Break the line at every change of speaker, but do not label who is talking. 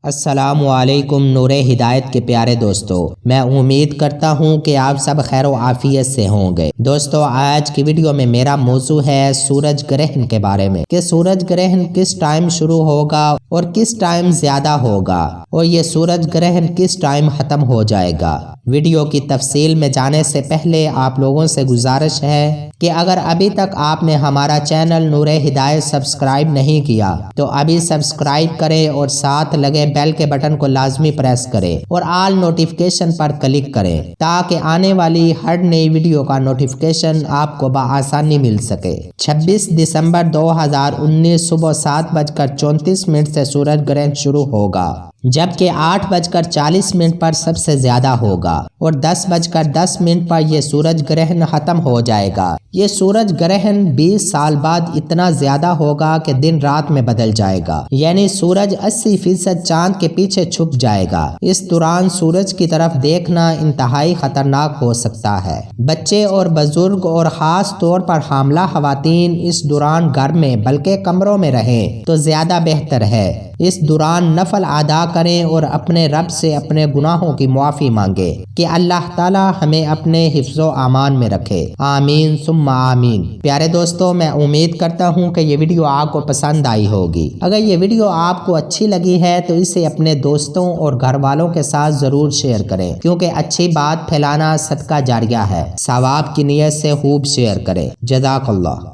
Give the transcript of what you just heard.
السلام علیکم نور ہدایت کے پیارے دوستو، میں امید کرتا ہوں کہ آپ سب خیر و عافیت سے ہوں گے۔ دوستو، آج کی ویڈیو میں میرا موضوع ہے سورج گرہن کے بارے میں کہ سورج گرہن کس ٹائم شروع ہوگا اور کس ٹائم زیادہ ہوگا، اور یہ سورج گرہن کس ٹائم ختم ہو جائے گا۔ ویڈیو کی تفصیل میں جانے سے پہلے آپ لوگوں سے گزارش ہے کہ اگر ابھی تک آپ نے ہمارا چینل نور ہدایت سبسکرائب نہیں کیا تو ابھی سبسکرائب کریں اور ساتھ لگے بیل کے بٹن کو لازمی پریس کریں اور آل نوٹیفیکیشن پر کلک کریں تاکہ آنے والی ہر نئی ویڈیو کا نوٹیفیکیشن آپ کو بآسانی مل سکے۔ 26 دسمبر 2019 صبح 7:34 سے سورج گرہن شروع ہوگا، جبکہ 8:40 پر سب سے زیادہ ہوگا اور 10:10 پر یہ سورج گرہن ختم ہو جائے گا۔ یہ سورج گرہن 20 سال بعد اتنا زیادہ ہوگا کہ دن رات میں بدل جائے گا، یعنی سورج 80% چاند کے پیچھے چھپ جائے گا۔ اس دوران سورج کی طرف دیکھنا انتہائی خطرناک ہو سکتا ہے۔ بچے اور بزرگ اور خاص طور پر حاملہ خواتین اس دوران گھر میں بلکہ کمروں میں رہیں تو زیادہ بہتر ہے۔ اس دوران نفل ادا کریں اور اپنے رب سے اپنے گناہوں کی معافی مانگے کہ اللہ تعالی ہمیں اپنے حفظ و امان میں رکھے، آمین ثم آمین۔ پیارے دوستو، میں امید کرتا ہوں کہ یہ ویڈیو آپ کو پسند آئی ہوگی۔ اگر یہ ویڈیو آپ کو اچھی لگی ہے تو اسے اپنے دوستوں اور گھر والوں کے ساتھ ضرور شیئر کریں، کیونکہ اچھی بات پھیلانا صدقہ جاریہ ہے۔ ثواب کی نیت سے خوب شیئر کریں۔ جزاک اللہ۔